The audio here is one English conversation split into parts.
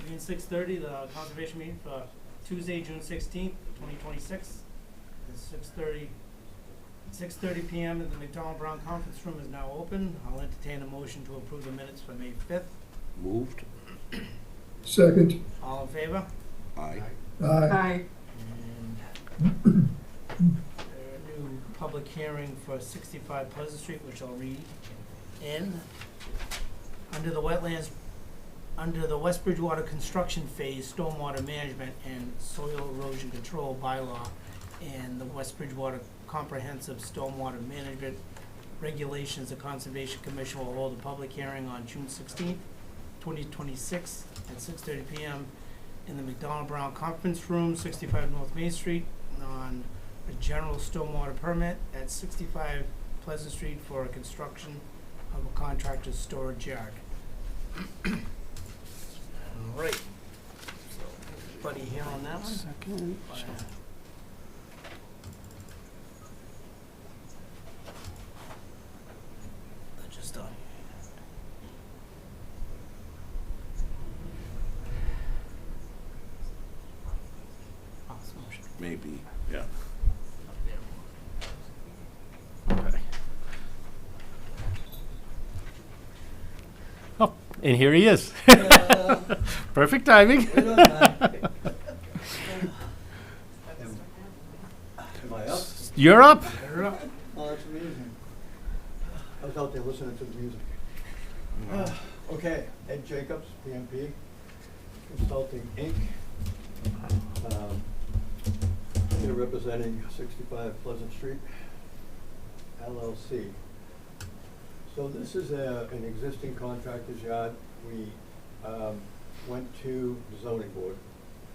June 6:30, the conservation meeting for Tuesday, June 16th, 2026. It's 6:30 p.m. in the McDonald Brown Conference Room is now open. I'll entertain a motion to approve the minutes for May 5th. Moved. Second. All in favor? Aye. Aye. And a new public hearing for 65 Pleasant Street, which I'll read in. Under the West Bridgewater construction phase, stormwater management and soil erosion control bylaw, and the West Bridgewater comprehensive stormwater management regulations, the Conservation Commission will hold a public hearing on June 16th, 2026 at 6:30 p.m. in the McDonald Brown Conference Room, 65 North Main Street, on a general stormwater permit at 65 Pleasant Street for a construction of a contractor's storage yard. All right. So, anybody here on that one? Second. They're just done. Awesome. Maybe, yeah. Okay. Oh, and here he is. Perfect timing. Am I up? You're up. You're up. Oh, that's amazing. I was out there listening to the music. Okay, Ed Jacobs, PMP, Consulting, Inc. Here representing 65 Pleasant Street, LLC. So this is an existing contractor's yard. We went to the zoning board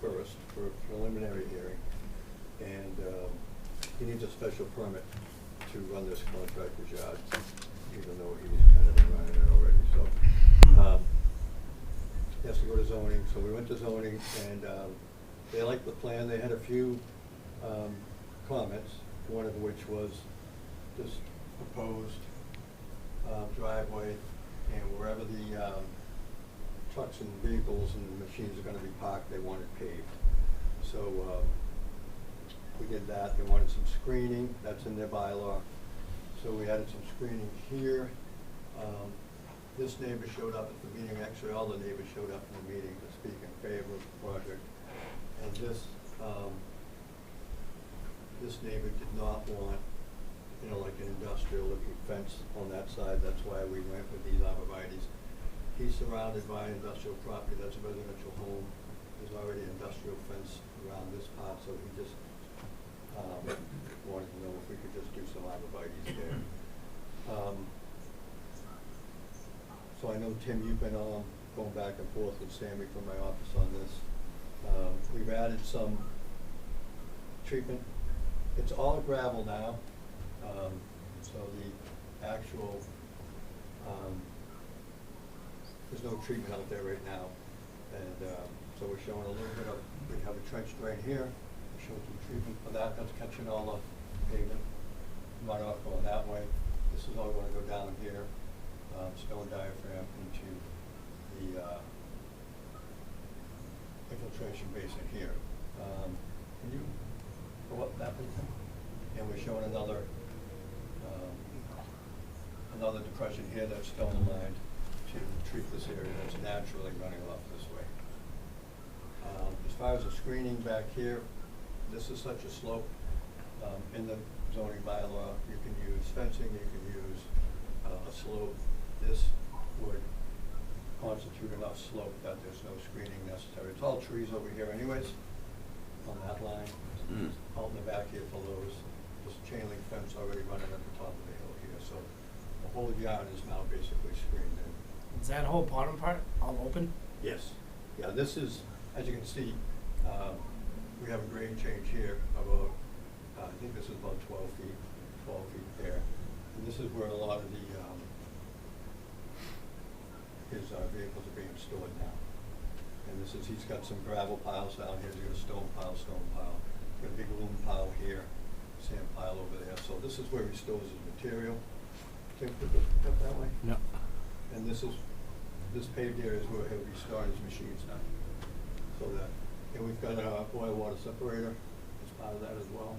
first for a preliminary hearing, and he needs a special permit to run this contractor's yard, even though he's kind of been running it already, so. He has to go to zoning, so we went to zoning, and they liked the plan. They had a few comments, one of which was this proposed driveway, and wherever the trucks and vehicles and machines are gonna be parked, they want it paved. So we did that. They wanted some screening, that's in their bylaw. So we added some screening here. This neighbor showed up at the meeting, actually all the neighbors showed up in the meeting to speak in favor of the project. And this neighbor did not want, like an industrial looking fence on that side. That's why we went with these arborvitaes. He's surrounded by industrial property, that's a residential home. There's already an industrial fence around this part, so he just wanted to know if we could just do some arborvitaes there. So I know, Tim, you've been going back and forth with Sammy from my office on this. We've added some treatment. It's all gravel now, so the actual, there's no treatment out there right now. And so we're showing a little bit of, we have a trench drain here, we're showing some treatment for that. That's catching all the pavement runoff going that way. This is all going to go down here, stone diaphragm into the infiltration basin here. Can you go up that way? And we're showing another depression here that's stone lined to treat this area that's naturally running off this way. As far as the screening back here, this is such a slope. In the zoning bylaw, you can use fencing, you can use a slope. This would constitute enough slope that there's no screening necessary. It's all trees over here anyways, on that line. Out in the back here for those, this chain link fence already running at the top of the hill here. So the whole yard is now basically screened in. Is that whole bottom part all open? Yes. Yeah, this is, as you can see, we have a grade change here about, I think this is about 12 feet there. And this is where a lot of the, his vehicles are being stored now. And this is, he's got some gravel piles down here, he's got a stone pile, got a big loom pile here, sand pile over there. So this is where he stores his material. Think it up that way? Yeah. And this paved area is where he'll be storing his machines now. So that, and we've got a oil water separator as part of that as well.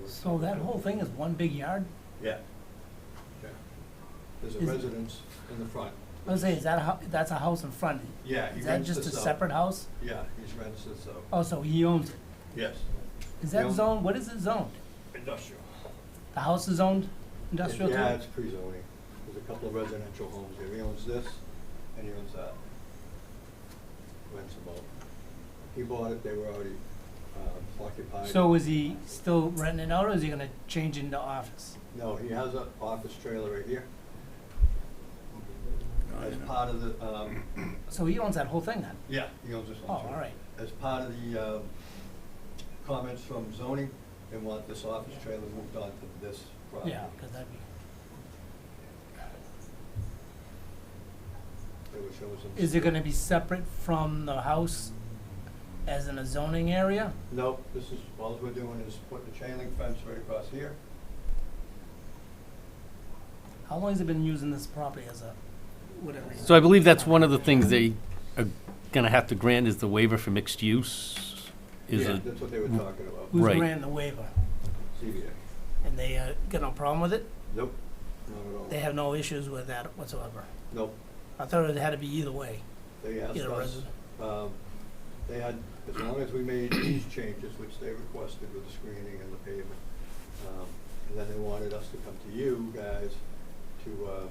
So that whole thing is one big yard? Yeah. Yeah. There's a Is- residence in the front. I was saying, is that a that's a house in front? Yeah, he Is that rents just a this out. separate house? Yeah, he's rents this out. Oh, so he owns it. Yes. Is He that owns- zoned, what is it zoned? Industrial. The house is zoned industrial too? Yeah, it's pre-zoning. There's a couple of residential homes here. He owns this and he owns that. Rents them out. He bought it, they were already occupied. So is he still renting it out, or is he gonna change into office? No, he has an office trailer right here. I As know. part of the, So he owns that whole thing then? yeah, he owns this Oh, one too. all right. As part of the comments from zoning, they want this office trailer moved on to this property. Yeah, because that'd be, They would show some. is it gonna be separate from the house as in a zoning area? Nope, this is, all we're doing is putting a chain link fence right across here. How long has he been using this property as a, whatever? So I believe that's one of the things they are gonna have to grant is the waiver for mixed use. Is Yeah, it, that's what they were talking about. Who's Right. granting the waiver? CBA. And they got no problem with it? Nope, not at all. They have no issues with that whatsoever? Nope, I thought it had to be either way. they asked Either us, resident. they had, as long as we made these changes, which they requested with the screening and the pavement, and then they wanted us to come to you guys to,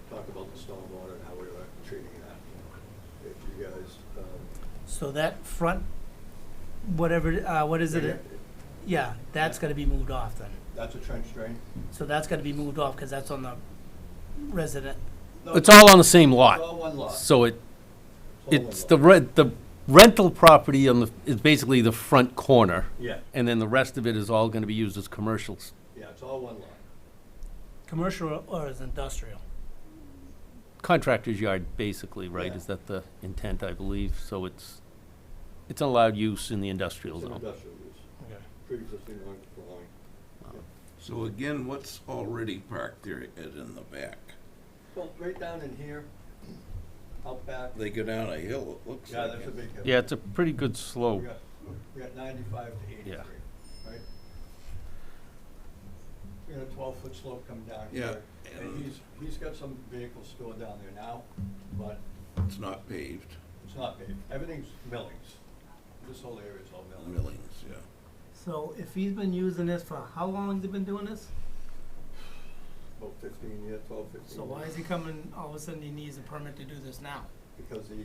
talk about the stormwater and how we were treating that. If you guys, So that front, whatever, what is it? Yeah, that's gonna be moved off then. that's a trench drain? So that's gotta be moved off, cause that's on the resident. No, it's all on the same It's lot. all one lot. So It's all one it's lot. the rental property on the, is basically the front corner. Yeah, And then the rest of it is all gonna be used as commercials. yeah, it's all one lot. Commercial or is industrial? Contractor's yard, basically, right? Yeah. Is that the intent, I believe? So it's allowed use in the industrial It's an zone. industrial use, Okay. pre-existing non-conforming. So again, what's already parked there is in the back? Well, right down in here, out back. They go down a hill, it looks Yeah, like. that's a big hill. Yeah, it's a pretty good We slope. got 95 to 83, Yeah. right? We got a 12-foot slope coming down Yeah, here. And and- he's got some vehicles stored down there now, but It's not paved, it's not paved. Everything's millings. This whole area is all millings. millings, yeah. So if he's been using this for, how long has he been doing this? About 15 years, 12, 15 So why years. is he coming, all of a sudden he needs a permit to do this now? Because the,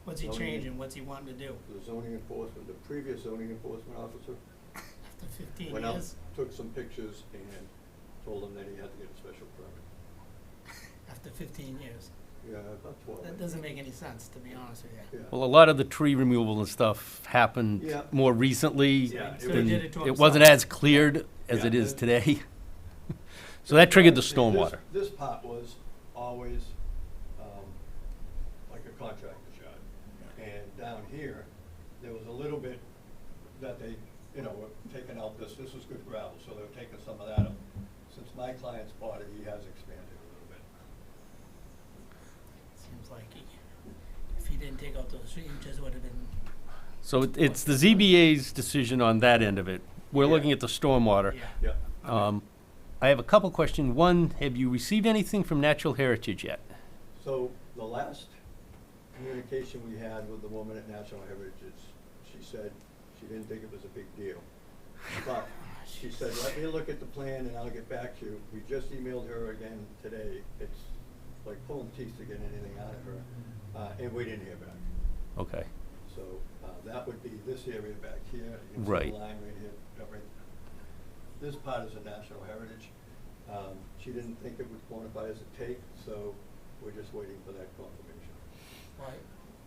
What's he zoning- changing, what's he wanting to do? The zoning enforcement, the previous zoning enforcement officer After 15 went out, years? took some pictures and told him that he had to get a special permit. After 15 years? Yeah, about 12. That doesn't make any sense, to be honest with you. Yeah. Well, a lot of the tree removal and stuff happened Yeah. more recently. Yeah, So it he was- did it to It himself? wasn't as cleared as Yeah. it is today. So that triggered the See, stormwater. This part was always, like a contractor's yard. And down here, there was a little bit that they, were taking out this was good gravel, so they were taking some of that out. Since my client's bought it, he has expanded a little bit. Seems like if he didn't take out those trees, he just would have been, So it's the ZBA's decision on that end of it. We're Yeah. looking at the stormwater. yeah. Yeah. I have a couple questions. One, have you received anything from Natural Heritage yet? So the last communication we had with the woman at National Heritage, she said she didn't think it was a big deal. But she said, let me look at the plan and I'll get back to you. We just emailed her again today. It's like pulling teeth to get anything out of her, and we didn't hear back. Okay. So that would be this area back here. You can see Right. the line right here, right. This part is a National Heritage. She didn't think it would quantify as a take, so we're just waiting for that confirmation.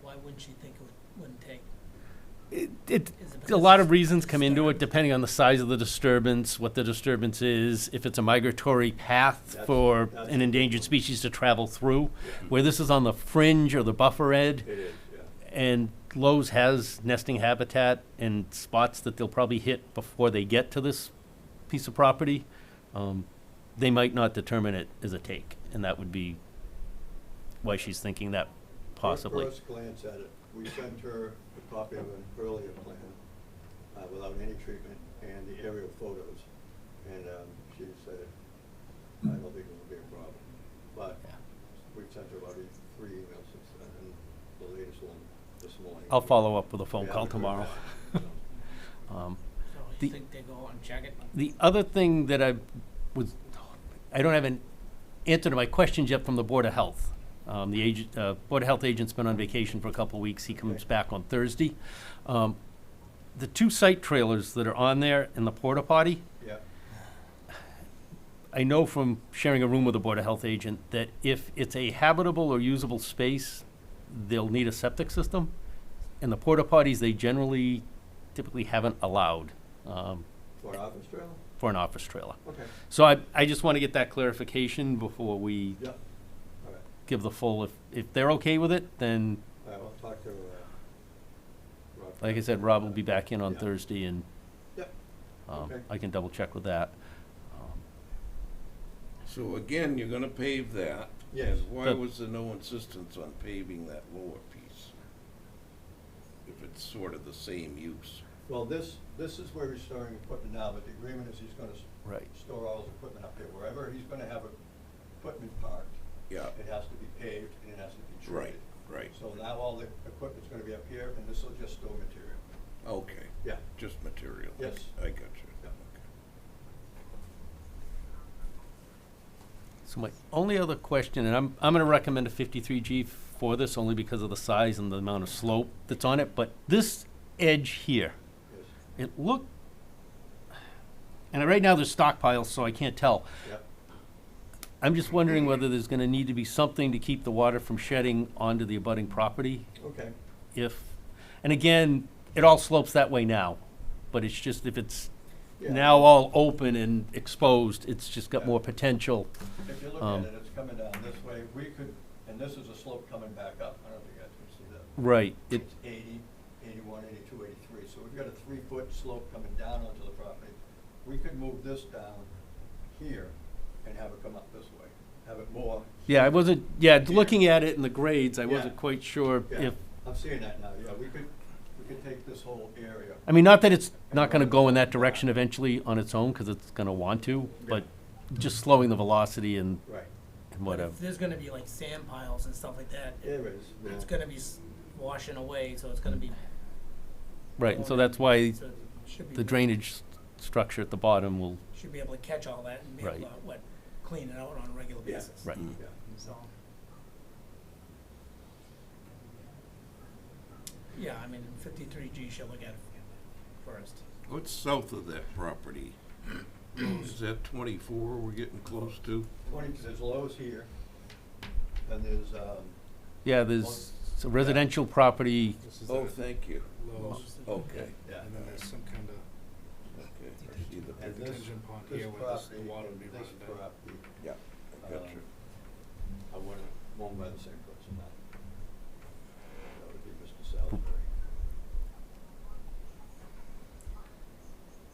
why wouldn't she think it wouldn't take? A lot of reasons come into it, depending on the size of the disturbance, what the disturbance is, if it's a migratory path That's- for that's- an endangered species to travel through, where this is on the fringe or the buffer edge. It is, yeah. And Lowe's has nesting habitat and spots that they'll probably hit before they get to this piece of property. They might not determine it as a take, and that would be why she's thinking that possibly. First glance at it, we sent her a copy of an earlier plan, without any treatment, and the aerial photos. And, she said, I don't think it will be a problem. But Yeah. we've sent her about 3 emails since then, and the latest one this morning. I'll follow up with a phone We call haven't heard tomorrow. back, so. Um, So The- you think they go out and check it? The other thing that I don't have an answer to my questions yet from the Board of Health. The agent, Board of Health agent's been on vacation for a couple of weeks. He comes Okay. back on Thursday. The 2 site trailers that are on there in the porta potty, Yeah, I know from sharing a room with a Board of Health agent that if it's a habitable or usable space, they'll need a septic system. And the porta potties, they typically haven't allowed for an office trailer? for an office trailer. Okay, So I just want to get that clarification before we yeah, all right. give the full, if they're okay with it, then, All right, I'll talk to, Rob. like I said, Rob will be back in on Yeah. Thursday and Yep, okay. I can double check with that. So again, you're gonna pave that. Yes. And why The- was there no insistence on paving that lower piece? If it's sort of the same use. Well, this is where he's storing equipment now, but the agreement is he's gonna Right. store all his equipment up here. Wherever he's gonna have equipment parked, Yeah, it has to be paved and it has to be right, treated. right. So now all the equipment's gonna be up here, and this will just store material. Okay, Yeah, just material. Yes. I got you. Yeah. Okay. So my only other question, and I'm gonna recommend a 53G for this only because of the size and the amount of slope that's on it, but this edge here, yes, it looked, and right now there's stockpiles, so I can't tell. yeah. I'm just wondering whether there's gonna need to be something to keep the water from shedding onto the abutting property. Okay, And again, it all slopes that way now, but it's just if it's yeah. now all open and exposed, it's just got Yeah. more potential. If you look um, at it, it's coming down this way. We could, and this is a slope coming back up. I don't know if you guys can see that. Right, It's 80, 81, 82, 83. So we've got a 3-foot slope coming down onto the property. We could move this down here and have it come up this way, have it more. looking at it in the grades, I wasn't Yeah. quite sure Yeah, if, I'm seeing that now. Yeah, we could take this whole area. I mean, not that it's not gonna go in that direction eventually on its own, cause it's gonna want to, but just slowing the velocity and Right, But whatever. if there's gonna be like sand piles and stuff like that, there is. Yeah. it's gonna be washing away, so it's gonna be. Right, and so that's why so it should be the drainage structure at the bottom will, Should be able to catch all that and be able Right. to, clean it out on a regular Yeah. basis. right. Mm. Yeah. So. Yeah, I mean, 53G should look at it first. What's south of that property? Is that 24 we're getting close to? 20, there's Lowe's here, and there's, Yeah, there's a residential property, This is Oh, the thank you. Lowe's, Okay, yeah. and then there's some kind of okay. I see the And picture. this, detention pond this here where this, the property water and would be this running down. property, Yeah, I got you. I want to own by the same person now. That would be Mr. Salisbury.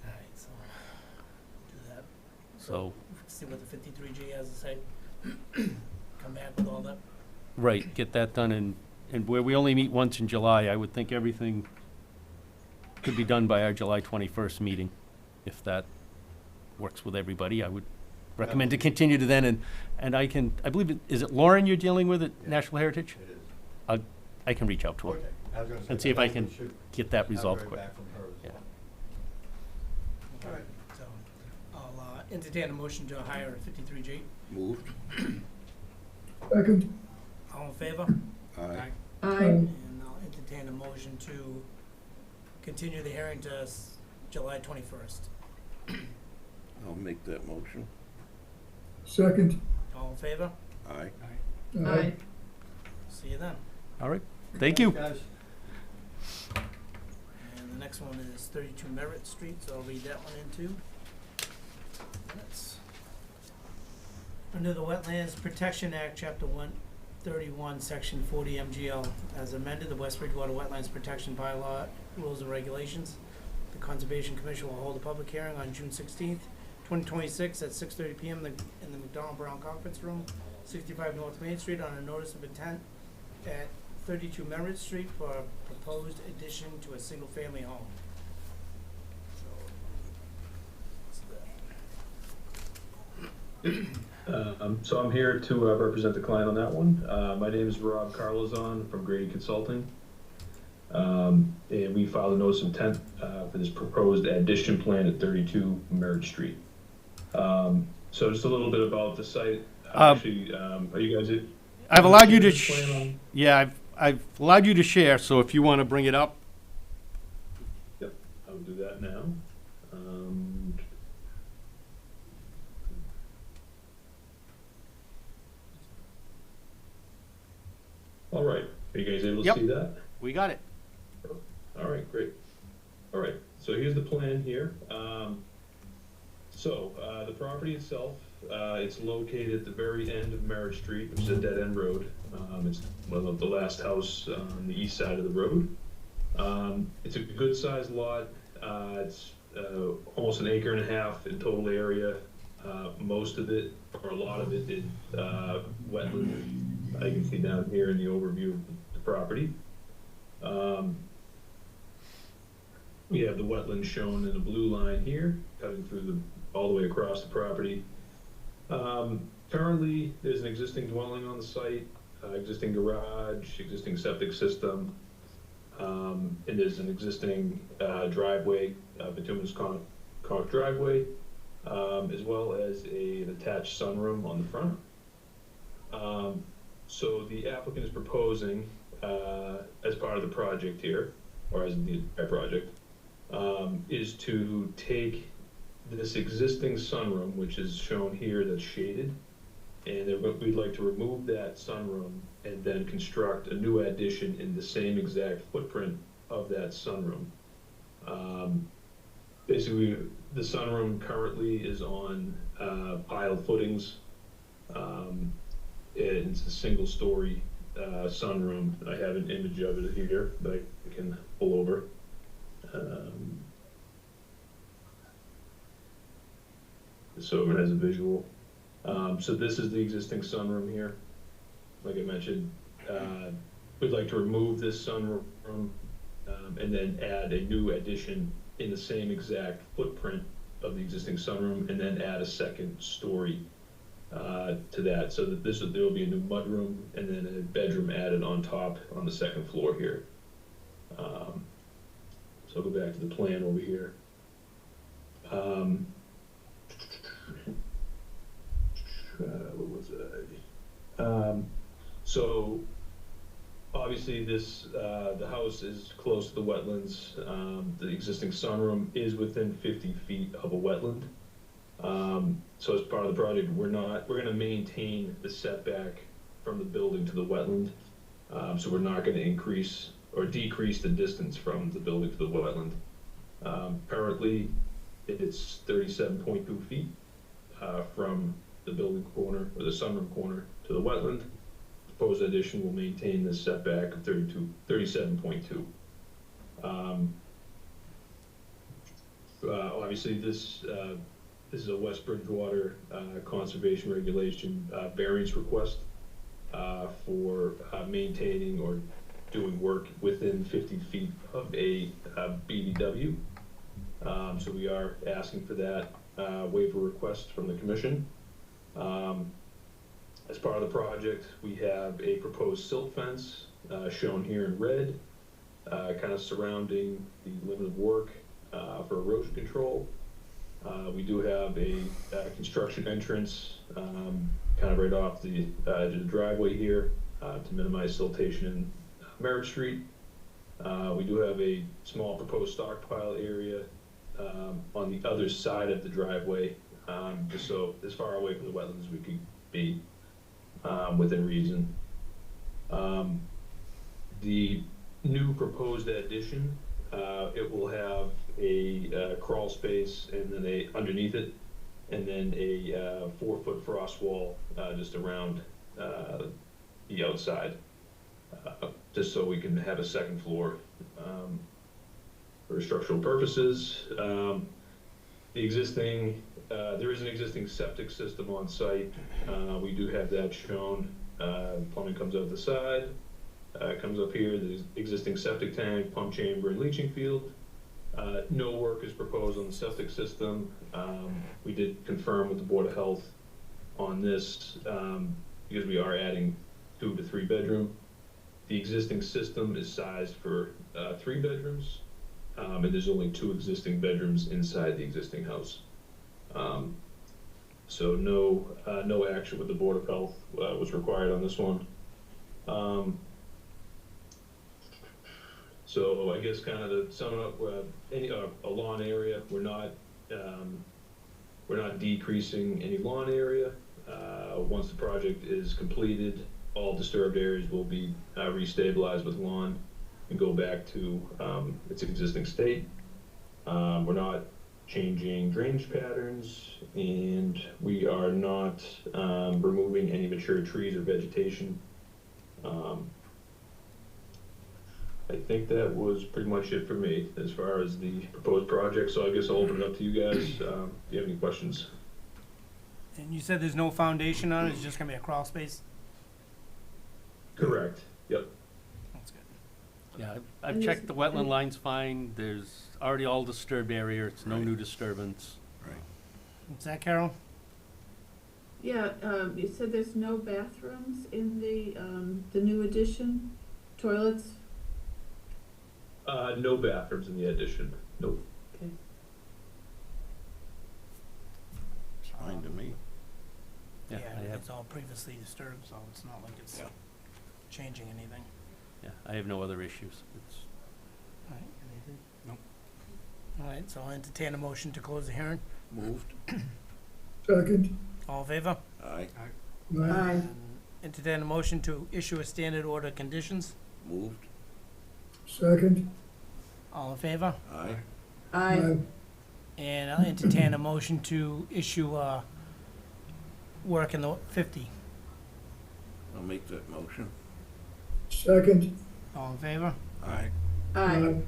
Alright, so, do that. so, See what the 53G has to say. Come back with all that. right, get that done and where we only meet once in July, I would think everything could be done by our July 21st meeting. If that works with everybody, I would recommend to continue to then, and I believe, is it Lauren you're dealing with at Yeah. National Heritage? It is. I can reach out to her, Okay. I was gonna say, and see if I we can should get that have resolved her quick. back from her as Yeah. well. All right. So, I'll entertain a motion to hire a 53G. Moved? Second. All in favor? Aye. Aye. And I'll entertain a motion to continue the hearing to July 21st. I'll make that motion. Second. All in favor? Aye. Aye. See you then. All right, thank you. Guys, And the next one is 32 Merritt Street, so I'll read that one in too. That's under the Wetlands Protection Act, Chapter 131, Section 40 MGL, as amended, the West Bridgewater Wetlands Protection Bylaw Rules and Regulations. The Conservation Commission will hold a public hearing on June 16th, 2026 at 6:30 PM in the McDonald Brown Conference Room, 65 North Main Street, on a notice of intent at 32 Merritt Street for a proposed addition to a single-family home. So I'm here to represent the client on that one. My name is Rob Carlazon from Grady Consulting. And we filed a notice of intent for this proposed addition plan at 32 Merritt Street. So just a little bit about the site. Actually, are you guys? I've allowed you to, plan on- yeah, I've allowed you to share, so if you want to bring it up. Yep, I will do that now. All right, are you guys able to Yep. see that? We got it. All right, great. All right, so here's the plan here. The property itself, it's located at the very end of Merritt Street, which is a dead-end road. It's one of the last house on the east side of the road. It's a good-sized lot. It's almost an acre and a half in total area. Most of it, or a lot of it, is wetland. You can see down here in the overview of the property. We have the wetlands shown in the blue line here, cutting through all the way across the property. Currently, there's an existing dwelling on the site, existing garage, existing septic system, and there's an existing driveway, bituminous concrete driveway, as well as an attached sunroom on the front. So the applicant is proposing, as part of the project here, or as the entire project, is to take this existing sunroom, which is shown here that's shaded, and then we'd like to remove that sunroom and then construct a new addition in the same exact footprint of that sunroom. Basically, the sunroom currently is on piled footings. And it's a single-story sunroom. I have an image of it here that I can pull over. So everyone has a visual. So this is the existing sunroom here. Like I mentioned, we'd like to remove this sunroom and then add a new addition in the same exact footprint of the existing sunroom, and then add a second story to that, so that there will be a new mudroom and then a bedroom added on top on the second floor here. So I'll go back to the plan over here. What was I? So obviously this, the house is close to the wetlands. The existing sunroom is within 50 feet of a wetland. So as part of the project, we're gonna maintain the setback from the building to the wetland. So we're not gonna increase or decrease the distance from the building to the wetland. Currently, it's 37.2 feet from the building corner, or the sunroom corner, to the wetland. Proposed addition will maintain this setback of 37.2. Obviously, this is a West Bridgewater conservation regulation variance request for maintaining or doing work within 50 feet of a BDW. So we are asking for that waiver request from the commission. As part of the project, we have a proposed silt fence shown here in red, kind of surrounding the limit of work for erosion control. We do have a construction entrance kind of right off the edge of the driveway here to minimize siltation in Merritt Street. We do have a small proposed stockpile area on the other side of the driveway, just so as far away from the wetlands as we could be within reason. The new proposed addition, it will have a crawl space and then underneath it, and then a 4-foot frost wall just around the outside, just so we can have a second floor for structural purposes. There is an existing septic system on site. We do have that shown. Plumbing comes out the side. comes up here, the existing septic tank, pump chamber, and leaching field. No work is proposed on the septic system. We did confirm with the Board of Health on this, because we are adding 2 to 3 bedroom. The existing system is sized for 3 bedrooms, and there's only 2 existing bedrooms inside the existing house. So no action with the Board of Health was required on this one. So I guess kind of to sum it up, a lawn area, we're not decreasing any lawn area. Once the project is completed, all disturbed areas will be restabilized with lawn and go back to its existing state. We're not changing drainage patterns, and we are not removing any mature trees or vegetation. I think that was pretty much it for me as far as the proposed project, so I guess I'll open it up to you guys if you have any questions. And you said there's no foundation on it, it's just gonna be a crawl space? Correct, yep. That's good. Yeah, I've checked the wetland lines fine, there's already all disturbed area, it's no Right. new disturbance. Right. What's that, Carol? Yeah, you said there's no bathrooms in the new addition, toilets? No bathrooms in the addition, nope. Okay. Fine to me. Yeah, I have, It's all previously disturbed, so it's not like it's Yeah. changing anything. yeah, I have no other issues. It's, All right, anything? Nope. All right, so I'll entertain a motion to close the hearing. Moved. Second. All in favor? Aye. Aye. And entertain a motion to issue a standard order of conditions. Moved. Second. All in favor? Aye. Aye. And I'll entertain a motion to issue work in the 50. I'll make that motion. Second. All in favor? Aye. Aye.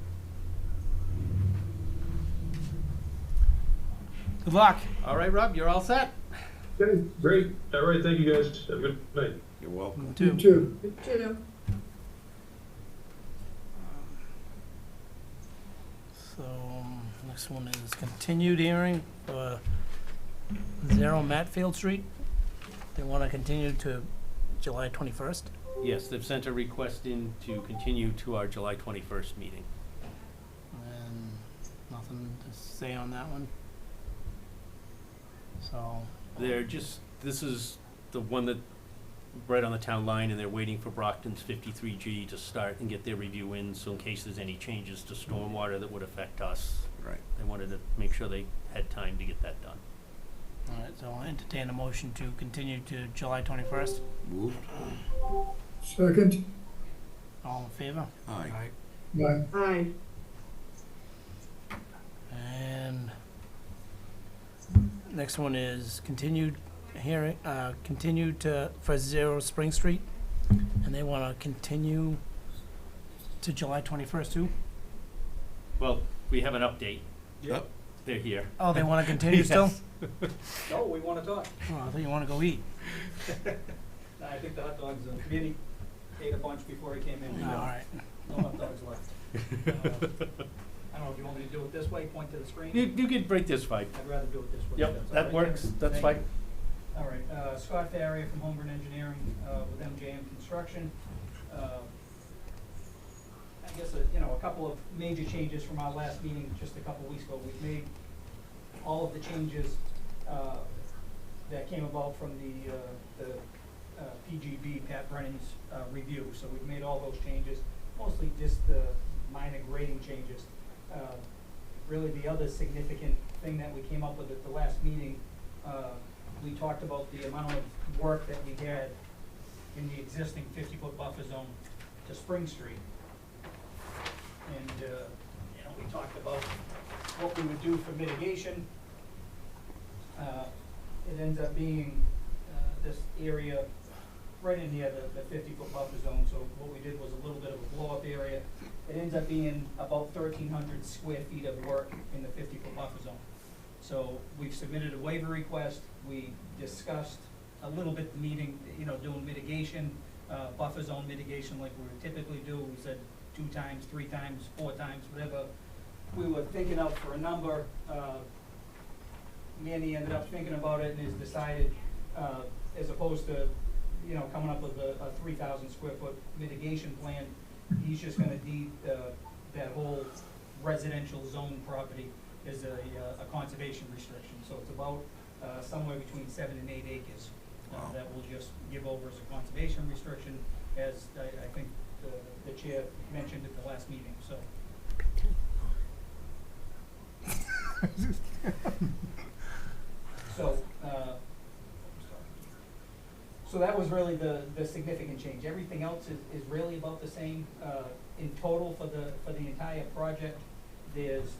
Good luck. all right, Rob, you're all set? Okay, great, all right, thank you guys, have a good night. You're welcome. You too. You too. So, next one is continued hearing for 0 Matfield Street. They want to continue to July 21st. Yes, they've sent a request in to continue to our July 21st meeting. And nothing to say on that one. So, They're just, this is the one that, right on the town line, and they're waiting for Brockton's 53G to start and get their review in, so in case there's any changes to stormwater that would affect us, Right. they wanted to make sure they had time to get that done. all right, so I'll entertain a motion to continue to July 21st. Moved. Second. All in favor? Aye. Aye. Aye. And next one is continued hearing, continued to, for 0 Spring Street. And they want to continue to July 21st too? Well, we have an update. Yep. They're here. Oh, they want to continue still? Yes. No, we want to talk. Oh, I thought you want to go eat. No, I think the hot dogs, the committee ate a bunch before he came in. All right. No hot dogs left. I don't know if you want me to do it this way, point to the screen. You can break this fine. I'd rather do it this way. if Yep, that's all that right. works, that's Thank fine. you. All right, Scott Farrier from Holmgren Engineering, with MJM Construction. I guess, a couple of major changes from our last meeting just a couple of weeks ago. We've made all of the changes, that came about from the PGB, Pat Brennan's, review. So we've made all those changes, mostly just the minor grading changes. Really the other significant thing that we came up with at the last meeting, we talked about the amount of work that we had in the existing 50-foot buffer zone to Spring Street. And, we talked about what we would do for mitigation. It ends up being, this area right in near the 50-foot buffer zone, so what we did was a little bit of a blow-up area. It ends up being about 1,300 square feet of work in the 50-foot buffer zone. So we've submitted a waiver request, we discussed a little bit the meeting, doing mitigation, buffer zone mitigation like we would typically do. We said 2 times, 3 times, 4 times, whatever we were thinking of for a number. Manny ended up thinking about it and has decided, as opposed to, you know, coming up with a 3,000 square foot mitigation plan, he's just gonna deed, that whole residential zone property as a conservation restriction. So it's about, somewhere between 7 and 8 acres, Wow. that we'll just give over as a conservation restriction, as I think the chair mentioned at the last meeting, so. So, so that was really the significant change. Everything else is really about the same. In total for the entire project, there's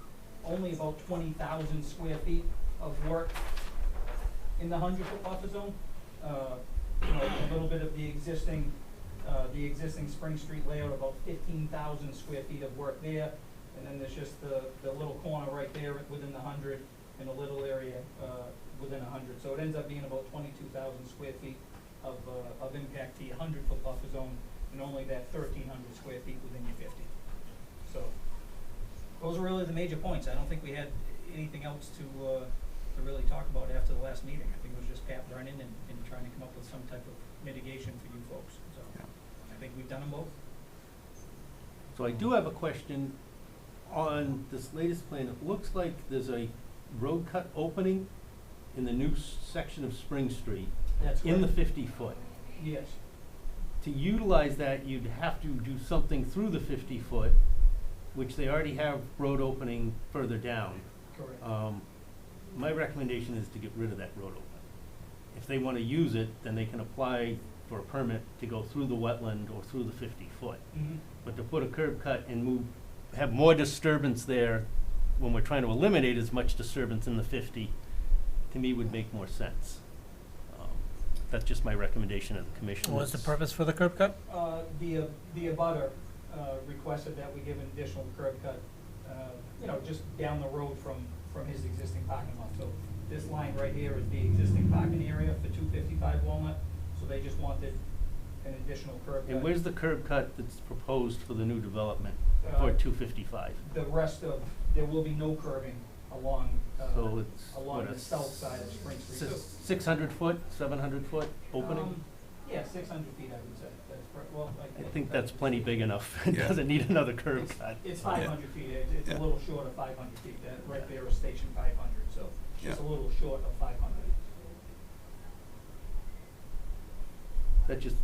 only about 20,000 square feet of work in the 100-foot buffer zone. You know, a little bit of the existing Spring Street layout, about 15,000 square feet of work there. And then there's just the little corner right there within the 100 and a little area, within 100. So it ends up being about 22,000 square feet of impact to your 100-foot buffer zone, and only that 1,300 square feet within your 50. So those are really the major points. I don't think we had anything else to really talk about after the last meeting. I think it was just Pat learning and trying to come up with some type of mitigation for you folks. So I think we've done them both. So I do have a question on this latest plan. It looks like there's a road cut opening in the new section of Spring Street That's in the correct. 50-foot. Yes. To utilize that, you'd have to do something through the 50-foot, which they already have road opening further down. Correct. My recommendation is to get rid of that road opening. If they want to use it, then they can apply for a permit to go through the wetland or through the 50-foot. Mm-hmm. But to put a curb cut and have more disturbance there, when we're trying to eliminate as much disturbance in the 50, to me would make more sense. That's just my recommendation of the commission. What was the purpose for the curb cut? The abutter requested that we give an additional curb cut, you know, just down the road from his existing parking lot. So this line right here is the existing parking area for 255 Walnut, so they just wanted an additional curb cut. And where's the curb cut that's proposed for the new development Uh, for 255? The rest of, there will be no curbing along, So it's, along what, the south side of Spring Street. 600 foot, 700 foot opening? Yeah, 600 feet, I would say. That's, well, I think that's plenty big enough. It Yeah. doesn't need another curb cut. It's 500 feet, it's a Yeah. little short of 500 feet, that, right there is station 500, so it's just a Yeah. little short of 500. That just,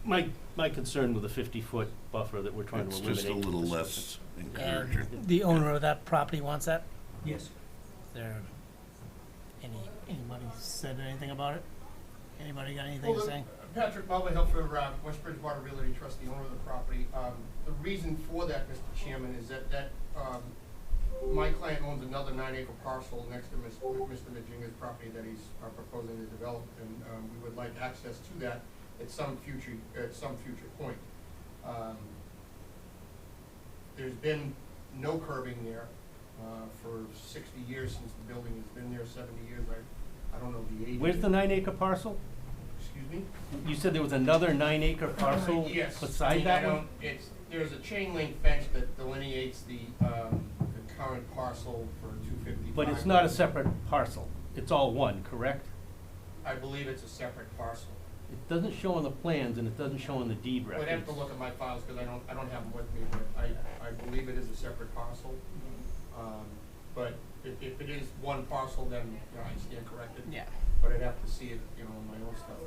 my concern with the 50-foot buffer that we're trying to It's eliminate. just a little is- less encouraging. And the owner of that property wants that? Yes. Is there anybody said anything about it? Anybody got anything to Well, say? Patrick Mulvihill for West Bridgewater Realty Trust, the owner of the property. The reason for that, Mr. Chairman, is that my client owns another 9-acre parcel next to Mr. Mtg's property that he's proposing to develop, and we would like access to that at some future point. There's been no curbing there for 60 years since the building has been there, 70 years. I don't know the age. Where's of the it. 9-acre parcel? Excuse me? You said there was another 9-acre parcel Yes. I beside mean, that one? There's a chain link fence that delineates the current parcel for 255. But it's not a separate parcel. It's all one, correct? I believe it's a separate parcel. It doesn't show on the plans and it doesn't show on the deed I'd records. have to look at my files because I don't have them with me, but I believe it is a separate parcel. But if it is one parcel, then, you know, I stand corrected. Yeah. But I'd have to see it, you know, in my own stuff.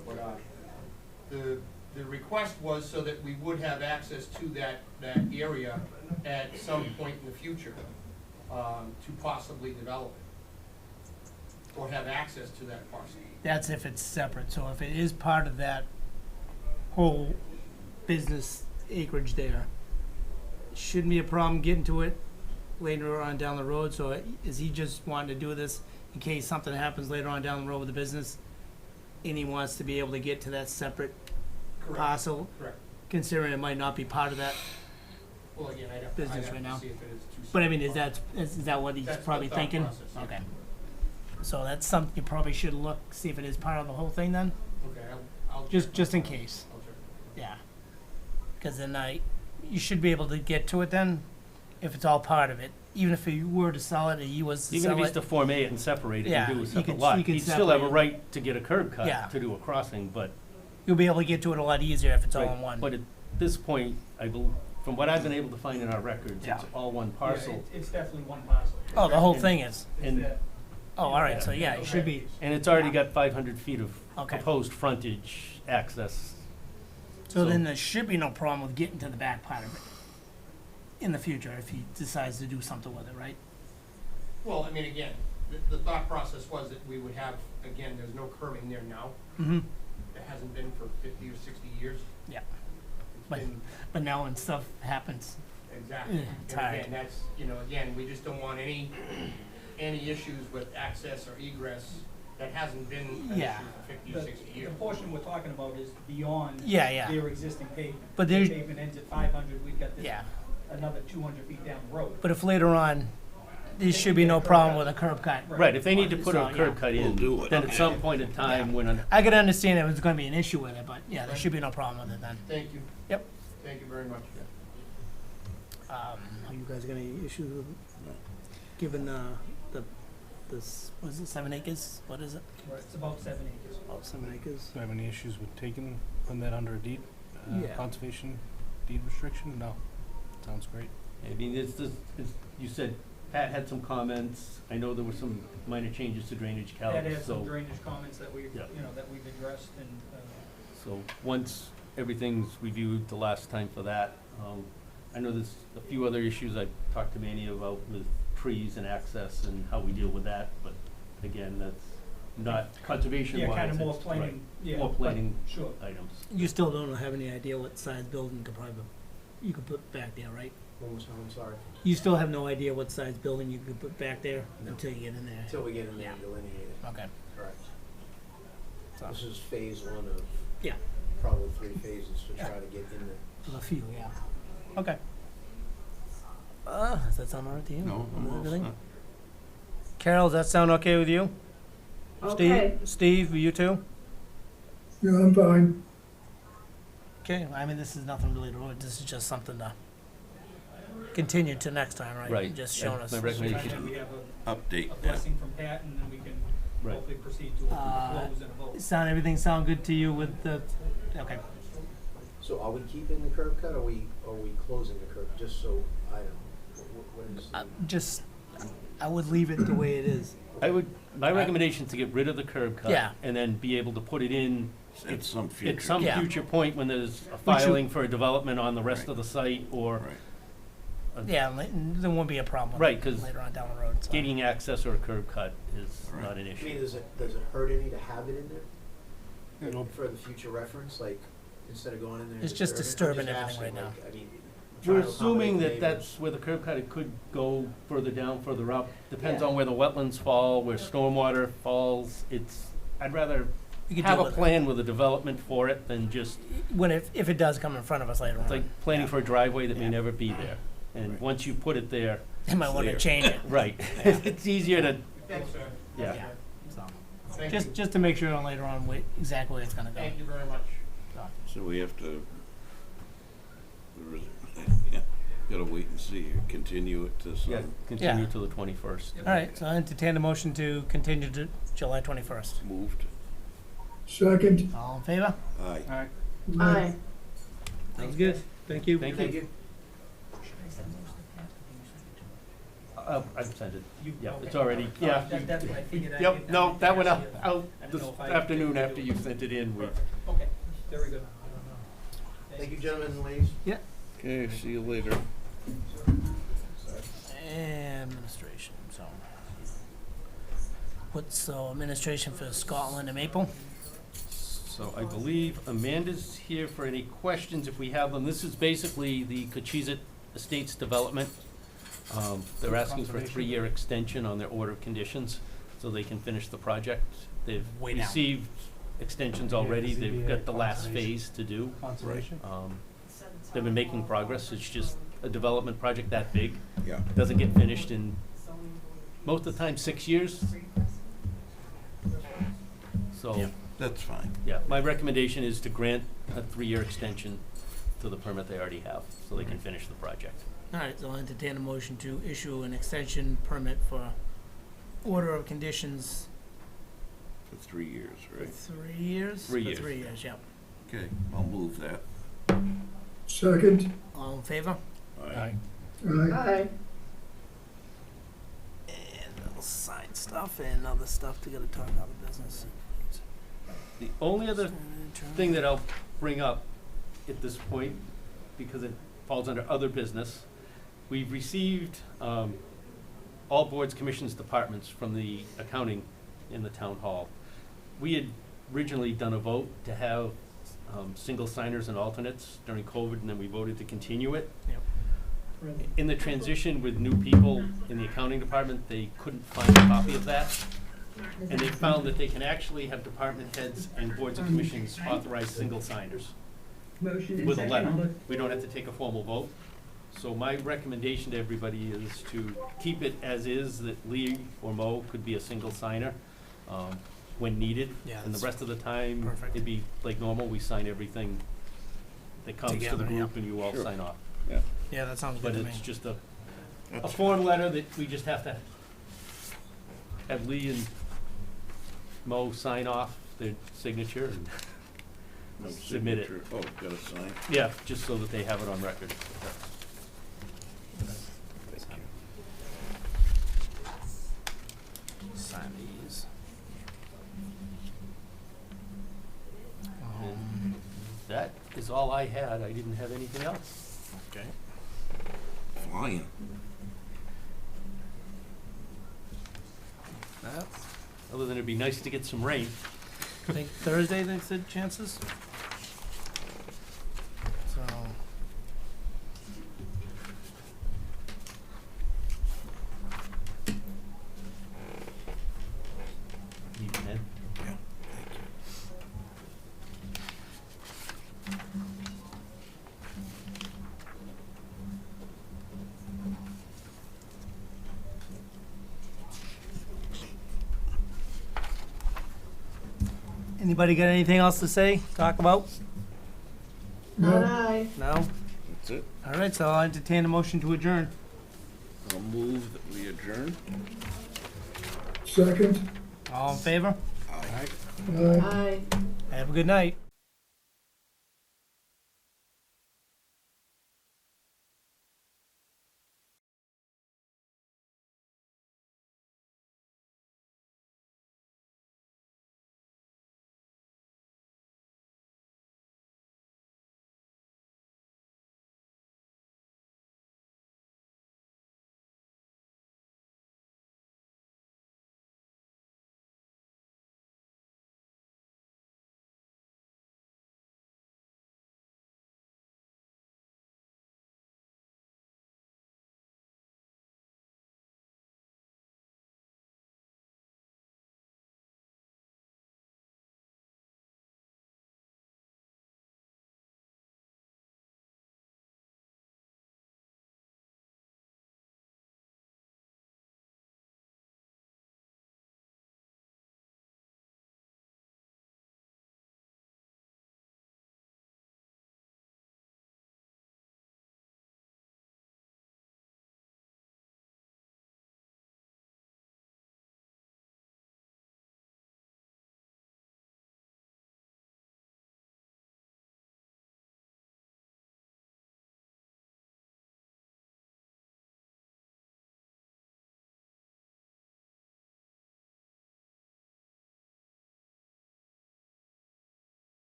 But the request was so that we would have access to that area at some point in the future, to possibly develop it, or have access to that parcel. That's if it's separate, so if it is part of that whole business acreage there, shouldn't be a problem getting to it later on down the road, so is he just wanting to do this in case something happens later on down the road with the business, and he wants to be able to get to that separate Correct. parcel, Correct. considering it might not be part of that? Well, again, I'd Business have right to now. see if it is two But I mean, separate is that what he's That's the probably thought thinking? process, yeah. Okay. So that's something you probably should look, see if it is part of the whole thing then, parcels. Okay, I'll just in check. case. I'll check. Yeah. Because then you should be able to get to it then, if it's all part of it. Even if you were to sell it, or you was to Even if sell he's to it. Form A it and separate it Yeah, and do a you separate could- lot, you could he'd still have a separate it. right to get a curb Yeah. cut to do a crossing, but. You'll be able to get to it a lot easier if it's all Right, in one. But at this point, from what I've been able to find in our records, Yeah. it's all one Yeah, parcel. it's definitely one parcel. Oh, the whole And- thing is. It's and- that- Oh, all right, so yeah, it should be, And it's already got 500 feet of Okay. proposed frontage access. so then there should be no problem with getting to the back part of it in the future if he decides to do something with it, right? Well, I mean, again, the thought process was that we would have, again, there's no curbing there now. Mm-hmm. There hasn't been for 50 or 60 years. Yeah. It's But- been, But now when stuff happens, exactly. Yeah, And it's hard. again, that's, again, we just don't want any issues with access or egress that hasn't been an issue Yeah. for 50 The or 60 years. the portion we're talking about is beyond Yeah. their existing pavement. But Their there's- pavement ends at 500, we've got this, yeah. another 200 feet down the road. But if later on, there should be no problem with a curb cut. Right, if they need to put So, a yeah. curb cut We'll in, do it. then at some point in time, when I could understand if it was gonna be an issue with it, but yeah, there should be no problem with it then. Thank you. Yep. Thank you very much. Are you guys got any issues with, given, what is it, 7 acres? What is it? It's about 7 acres. About 7 acres? Do I have any issues with putting that under a deed, Yeah. conservation deed restriction? No. Sounds great. I mean, you said Pat had some comments. I know there were some minor changes to drainage That calcs, has some so, drainage comments that we've, Yeah. that we've addressed and, so once everything's reviewed the last time for that, I know there's a few other issues I've talked to Manny about with trees and access and how we deal with that, but again, that's not conservation wise. yeah, kind of more it's- planning, right, yeah. More but planning Sure. items. You still don't have any idea what size building you could put back there, right? One more time, I'm sorry. You still have no idea what size building you could put back there No. until you get in there? Until we get in there Yeah. and delineate it. Okay. Correct. So, This is phase one of yeah, probably 3 phases to Yeah. try to get in there. a few, yeah. Okay. Does that sound all right to you? No, I'm all Everything? set. Carol, does that sound okay with you? Okay. Steve, you too? Yeah, I'm fine. Okay, I mean, this is nothing really, this is just something to continue to next time, right? Right. Just showing us. My So recommendation- then we have Update, a yeah. blessing from Pat, and then we can Right. hopefully proceed to a close and a vote. Everything sound good to you with the, okay. So are we keeping the curb cut, or are we closing the curb, just so I know? What is the? Just, I would leave it the way it is. My recommendation is to get rid of the curb cut. Yeah. And then be able to put it in At some future. at some Yeah. future point when there's a you- filing for a development on the rest Right. of the site or Right. Yeah, there won't be a problem with Right, it 'cause later on down the road, so. getting access or a curb cut is Right. not an I mean, issue. does it hurt any to have it in there? It'll- For the future reference, like, instead of going in there and It's just disturbing I'm everything asking, right like, I mean, We're trying to assuming accommodate that neighbors. that's where the curb cut, it could go further down, further up. Depends Yeah. on where the wetlands fall, where stormwater falls. I'd rather You could have deal a with plan with a development for it than just, it. If it does come in front of us later on. it's like planning for a driveway that may Yeah. never be there. And Right. once you put it there, They might wanna Clear. change it, right, Yeah. it's easier to, Thanks, sir. yeah. yeah, so. Thank you. Just to make sure later on exactly where it's gonna go. Thank you very much. So we have to, yeah, gotta wait and see, continue it to some. Yeah, continue Yeah. till the 21st. All right, so I entertain a motion to continue to July 21st. Moved. Second. All in favor? Aye. Aye. Sounds good. Thank you. Thank Thank you. I've sent it. You- Yeah, okay. it's already, yeah. That's what I figured. I Yep, didn't- I no, didn't that went see out, it. out I didn't this know if I afternoon did after you sent it in. Perfect. Okay, very good. Thank you, gentlemen and ladies. Okay, see you later. Administration, so. Administration for Scotland and Maple? So I believe Amanda's here for any questions if we have them. This is basically the Cochise Estates development. They're asking for a 3-year extension on their order of conditions so they can finish the project. They've Way down. received extensions already. They've ZBA got the last conservation. phase to do. Conservation? They've been making progress. It's just a development project that big. Yeah. Doesn't get finished in, most of the time, 6 years. So, Yeah. That's fine. Yeah, my recommendation is to grant a 3-year extension to the permit they already have, so they can finish the project. All right, so I'll entertain a motion to issue an extension permit for order of conditions For 3 years, for right? 3 years? 3 years. For 3 years, yep. Okay, I'll move that. Second. All in favor? Aye. Aye. Aye. And I'll sign stuff and other stuff to get a talk about the business. The only other thing that I'll bring up at this point, because it falls under other business, we've received all boards, commissions, departments from the accounting in the town hall. We had originally done a vote to have single signers and alternates during COVID, and then we voted to continue it. Yep. In the transition with new people in the accounting department, they couldn't find a copy of that. And they found that they can actually have department heads and boards and commissions authorize single signers with a letter. We don't have to take a formal vote. So my recommendation to everybody is to keep it as is, that Lee or Mo could be a single signer when needed. Yeah, And the that's rest of the time, perfect. it'd be like normal, we sign everything that comes to Together, the group yeah. and you all Sure. sign off. Yeah, that sounds But good to me. it's just a That's form letter that we just have to have Lee and Mo sign off their signature and, no submit it. signature. Oh, gotta sign. yeah, just so that they have it on record. Thank you. Sign these. And that is all I had. I didn't have anything else. Okay. Flying. That, Other than it'd be nice to get some rain. I think Thursday, thinks the chances. So. Need an ed? Yeah, thank Anybody got anything else to say, talk about? No. Aye. No? you. That's it. All right, so I'll entertain a motion to adjourn. I'll move that we adjourn. Second. All in favor? Aye. Aye. Aye. Have a good night.